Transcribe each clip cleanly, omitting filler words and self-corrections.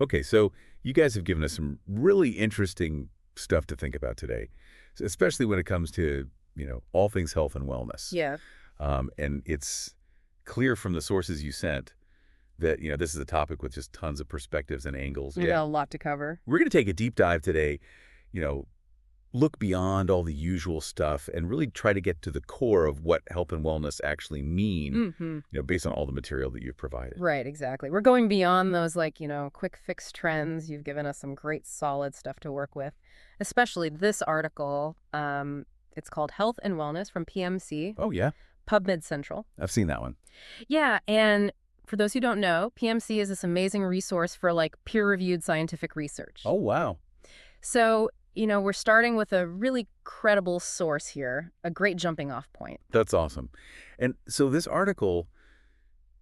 Okay, so you guys have given us some really interesting stuff to think about today, especially when it comes to, all things health and wellness. Yeah, And it's clear from the sources you sent that, this is a topic with just tons of perspectives and angles. we Yeah. got a lot to cover. We're going to take a deep dive today, you know, look beyond all the usual stuff and really try to get to the core of what health and wellness actually mean, Mm-hmm. based on all the material that you've provided. Right, exactly. We're going beyond those, like, quick fix trends. You've given us some great solid stuff to work with, especially this article. It's called Health and Wellness from PMC, Oh, yeah. PubMed Central. I've seen that one. Yeah, and for those who don't know, PMC is this amazing resource for like peer-reviewed scientific research. Oh, wow. So, we're starting with a really credible source here, a great jumping off point. That's awesome. And so this article,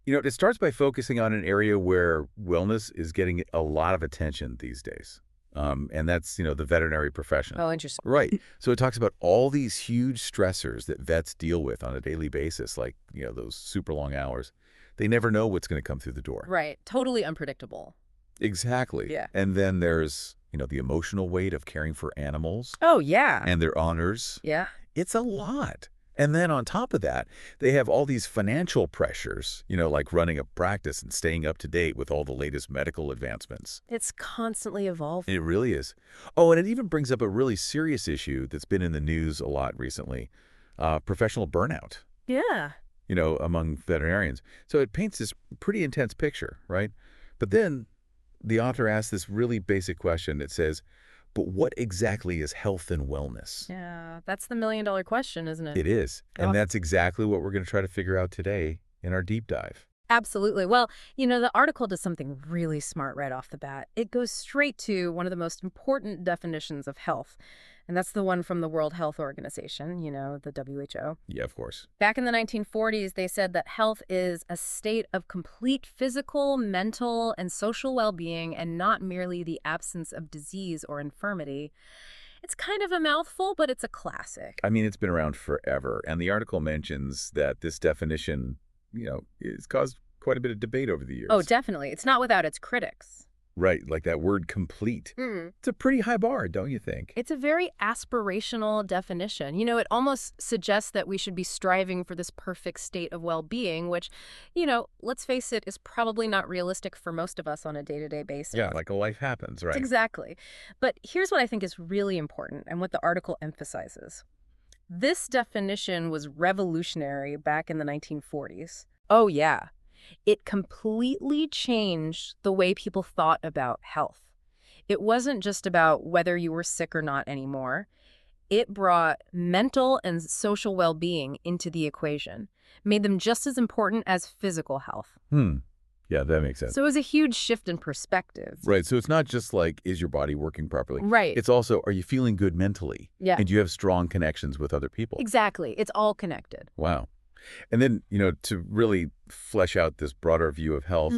it starts by focusing on an area where wellness is getting a lot of attention these days. And that's, the veterinary profession. Oh, interesting. Right. So it talks about all these huge stressors that vets deal with on a daily basis, like, those super long hours. They never know what's going to come through the door. Right. Totally unpredictable. Exactly. Yeah. And then there's, the emotional weight of caring for animals Oh, yeah. and their honors. Yeah. It's a lot. And then on top of that, they have all these financial pressures, like running a practice and staying up to date with all the latest medical advancements. It's constantly evolving. It really is. Oh, and it even brings up a really serious issue that's been in the news a lot recently, professional burnout, Yeah. among veterinarians. So it paints this pretty intense picture, right? But then the author asks this really basic question. It says, but what exactly is health and wellness? Yeah. That's the million-dollar question, isn't it? It is. Oh. And that's exactly what we're going to try to figure out today in our deep dive. Absolutely. Well, the article does something really smart right off the bat. It goes straight to one of the most important definitions of health, and that's the one from the World Health Organization, the WHO. Yeah, of course. Back in the 1940s, they said that health is a state of complete physical, mental, and social well-being, and not merely the absence of disease or infirmity. It's kind of a mouthful, but it's a classic. I mean, it's been around forever. And the article mentions that this definition, has caused quite a bit of debate over the years. Oh, definitely. It's not without its critics. Right, like that word complete. Mm. It's a pretty high bar, don't you think? It's a very aspirational definition. It almost suggests that we should be striving for this perfect state of well-being, which, let's face it, is probably not realistic for most of us on a day-to-day basis. Yeah, like a life happens, right? Exactly. But here's what I think is really important and what the article emphasizes. This definition was revolutionary back in the 1940s. Oh, yeah. It completely changed the way people thought about health. It wasn't just about whether you were sick or not anymore. It brought mental and social well-being into the equation, made them just as important as physical health. Yeah, that makes sense. So it was a huge shift in perspective. Right, so it's not just like, is your body working properly? Right. It's also, are you feeling good mentally? Yeah. And do you have strong connections with other people? Exactly. It's all connected. Wow. And then, to really flesh out this broader view of health,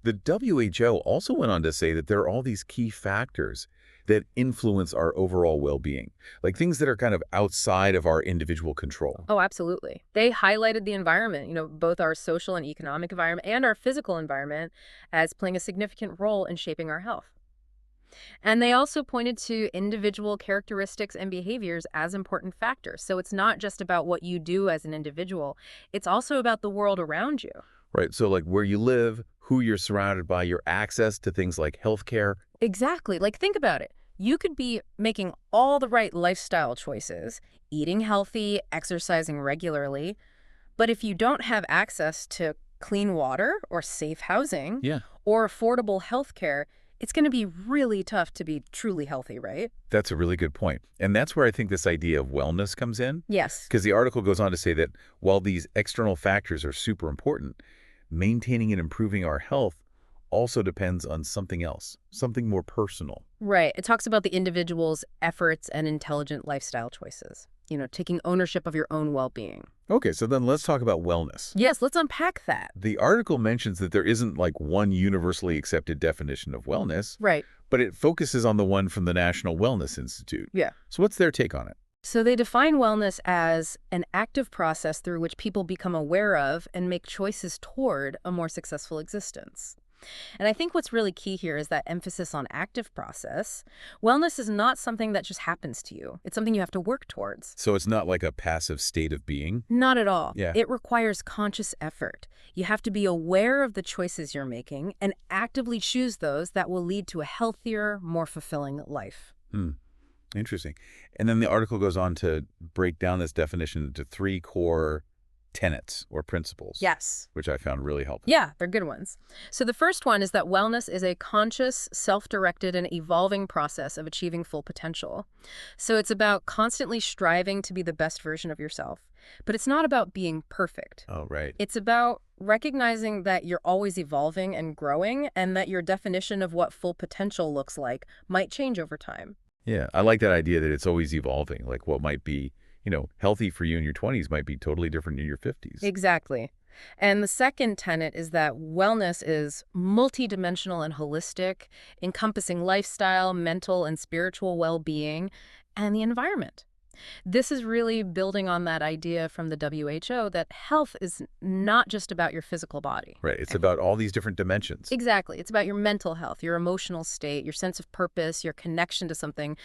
the WHO also went on to say that there are all these key factors that influence our overall well-being, like things that are kind of outside of our individual control. Oh, absolutely. They highlighted the environment, both our social and economic environment and our physical environment as playing a significant role in shaping our health. And they also pointed to individual characteristics and behaviors as important factors. So it's not just about what you do as an individual. It's also about the world around you. Right, so like where you live, who you're surrounded by, your access to things like healthcare. Exactly. Like, think about it. You could be making all the right lifestyle choices, eating healthy, exercising regularly, but if you don't have access to clean water or safe housing Yeah. or affordable health care, it's going to be really tough to be truly healthy, right? That's a really good point. And that's where I think this idea of wellness comes in. Yes. Because the article goes on to say that while these external factors are super important, maintaining and improving our health also depends on something else, something more personal. Right. It talks about the individual's efforts and intelligent lifestyle choices, taking ownership of your own well-being. Okay, so then let's talk about wellness. Yes, let's unpack that. The article mentions that there isn't like one universally accepted definition of wellness, Right. but it focuses on the one from the National Wellness Institute. Yeah. So what's their take on it? So they define wellness as an active process through which people become aware of and make choices toward a more successful existence. And I think what's really key here is that emphasis on active process. Wellness is not something that just happens to you. It's something you have to work towards. So it's not like a passive state of being? Not at all. Yeah. It requires conscious effort. You have to be aware of the choices you're making and actively choose those that will lead to a healthier, more fulfilling life. Interesting. And then the article goes on to break down this definition into 3 core tenets or principles. Yes. Which I found really helpful. Yeah, they're good ones. So the first one is that wellness is a conscious, self-directed, and evolving process of achieving full potential. So it's about constantly striving to be the best version of yourself. But it's not about being perfect. Oh, right. It's about recognizing that you're always evolving and growing, and that your definition of what full potential looks like might change over time. Yeah, I like that idea that it's always evolving. Like what might be, healthy for you in your 20s might be totally different in your 50s. Exactly. And the second tenet is that wellness is multidimensional and holistic, encompassing lifestyle, mental and spiritual well-being, and the environment. This is really building on that idea from the WHO that health is not just about your physical body. Right. It's about all these different dimensions. Exactly. It's about your mental health, your emotional state, your sense of purpose, your connection to something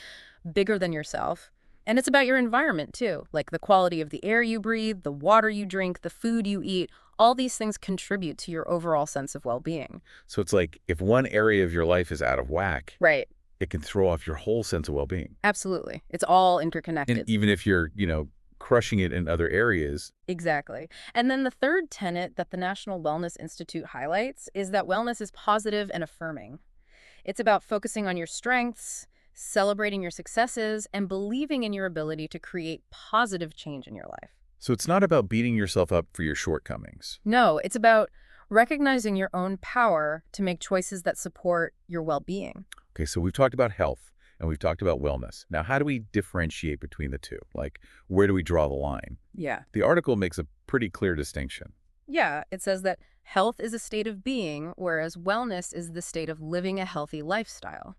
bigger than yourself. And it's about your environment, too, like the quality of the air you breathe, the water you drink, the food you eat. All these things contribute to your overall sense of well-being. So it's like if one area of your life is out of whack, Right. it can throw off your whole sense of well-being. Absolutely. It's all interconnected. And even if you're, crushing it in other areas. Exactly. And then the third tenet that the National Wellness Institute highlights is that wellness is positive and affirming. It's about focusing on your strengths, celebrating your successes, and believing in your ability to create positive change in your life. So it's not about beating yourself up for your shortcomings. No, it's about recognizing your own power to make choices that support your well-being. Okay, so we've talked about health and we've talked about wellness. Now, how do we differentiate between the two? Like, where do we draw the line? Yeah. The article makes a pretty clear distinction. Yeah, it says that health is a state of being, whereas wellness is the state of living a healthy lifestyle.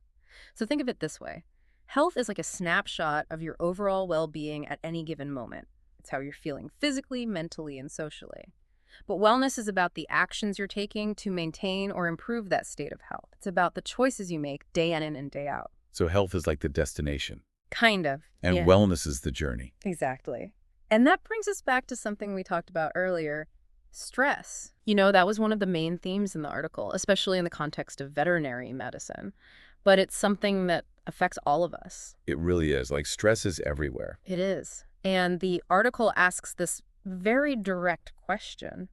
So think of it this way. Health is like a snapshot of your overall well-being at any given moment. It's how you're feeling physically, mentally, and socially. But wellness is about the actions you're taking to maintain or improve that state of health. It's about the choices you make day in and day out. So health is like the destination. Kind of. And yeah. Wellness is the journey. Exactly. And that brings us back to something we talked about earlier, stress. That was one of the main themes in the article, especially in the context of veterinary medicine. But it's something that affects all of us. It really is. Like, stress is everywhere. It is. And the article asks this very direct question.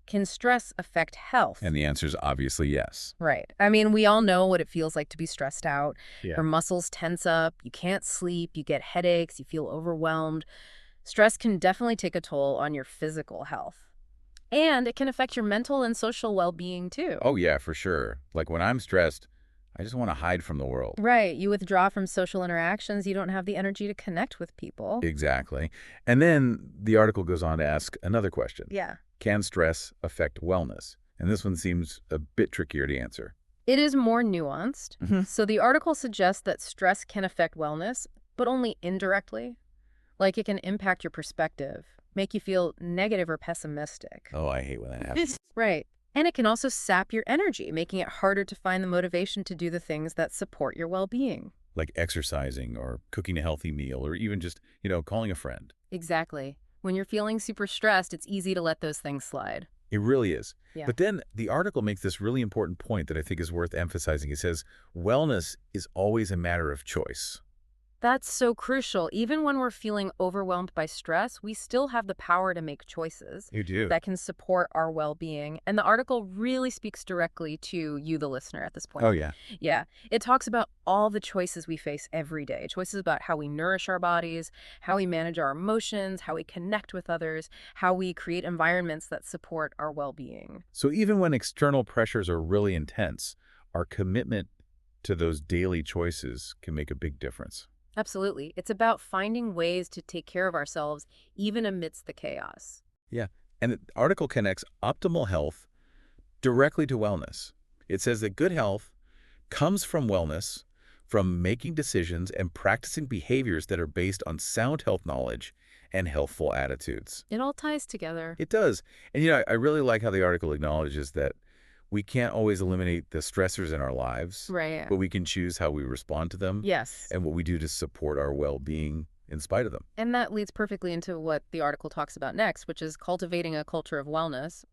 Can stress affect health? And the answer is obviously yes. Right. I mean, we all know what it feels like to be stressed out. Yeah. Your muscles tense up, you can't sleep, you get headaches, you feel overwhelmed. Stress can definitely take a toll on your physical health. And it can affect your mental and social well-being, too. Oh, yeah, for sure. Like, when I'm stressed, I just want to hide from the world. Right. You withdraw from social interactions. You don't have the energy to connect with people. Exactly. And then the article goes on to ask another question. Yeah. Can stress affect wellness? And this one seems a bit trickier to answer. It is more nuanced. So the article suggests that stress can affect wellness, but only indirectly. Like, it can impact your perspective, make you feel negative or pessimistic. Oh, I hate when that happens. Right. And it can also sap your energy, making it harder to find the motivation to do the things that support your well-being. Like exercising or cooking a healthy meal or even just, calling a friend. Exactly. When you're feeling super stressed, it's easy to let those things slide. It really is. Yeah. But then the article makes this really important point that I think is worth emphasizing. It says, wellness is always a matter of choice. That's so crucial. Even when we're feeling overwhelmed by stress, we still have the power to make choices You do. that can support our well-being. And the article really speaks directly to you, the listener, at this point. Oh, yeah. Yeah. It talks about all the choices we face every day. Choices about how we nourish our bodies, how we manage our emotions, how we connect with others, how we create environments that support our well-being. So even when external pressures are really intense, our commitment to those daily choices can make a big difference. Absolutely. It's about finding ways to take care of ourselves even amidst the chaos. Yeah. And the article connects optimal health directly to wellness. It says that good health comes from wellness, from making decisions and practicing behaviors that are based on sound health knowledge and healthful attitudes. It all ties together. It does. And, I really like how the article acknowledges that We can't always eliminate the stressors in our lives, Right. but we can choose how we respond to them Yes. and what we do to support our well-being in spite of them. And that leads perfectly into what the article talks about next, which is cultivating a culture of wellness.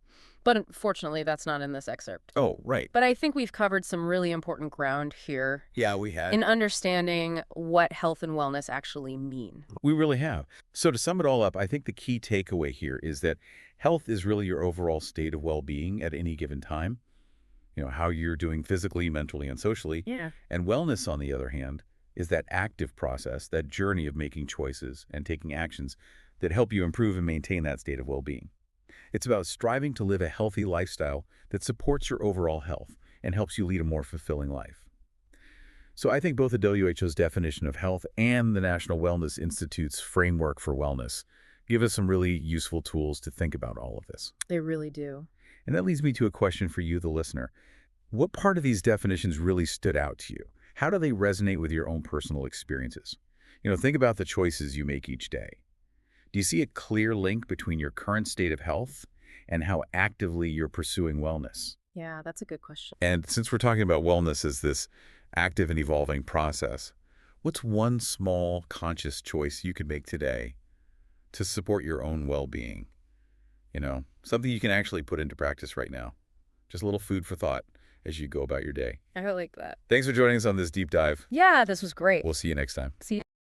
But unfortunately, that's not in this excerpt. Oh, right. But I think we've covered some really important ground here Yeah, we had. in understanding what health and wellness actually mean. We really have. So to sum it all up, I think the key takeaway here is that health is really your overall state of well-being at any given time. How you're doing physically, mentally, and socially. Yeah. And wellness, on the other hand, is that active process, that journey of making choices and taking actions that help you improve and maintain that state of well-being. It's about striving to live a healthy lifestyle that supports your overall health and helps you lead a more fulfilling life. So I think both the WHO's definition of health and the National Wellness Institute's framework for wellness give us some really useful tools to think about all of this. They really do. And that leads me to a question for you, the listener. What part of these definitions really stood out to you? How do they resonate with your own personal experiences? Think about the choices you make each day. Do you see a clear link between your current state of health and how actively you're pursuing wellness? Yeah, that's a good question. And since we're talking about wellness as this active and evolving process, what's one small conscious choice you can make today to support your own well-being? Something you can actually put into practice right now. Just a little food for thought as you go about your day. I like that. Thanks for joining us on this deep dive. Yeah, this was great. We'll see you next time. See you.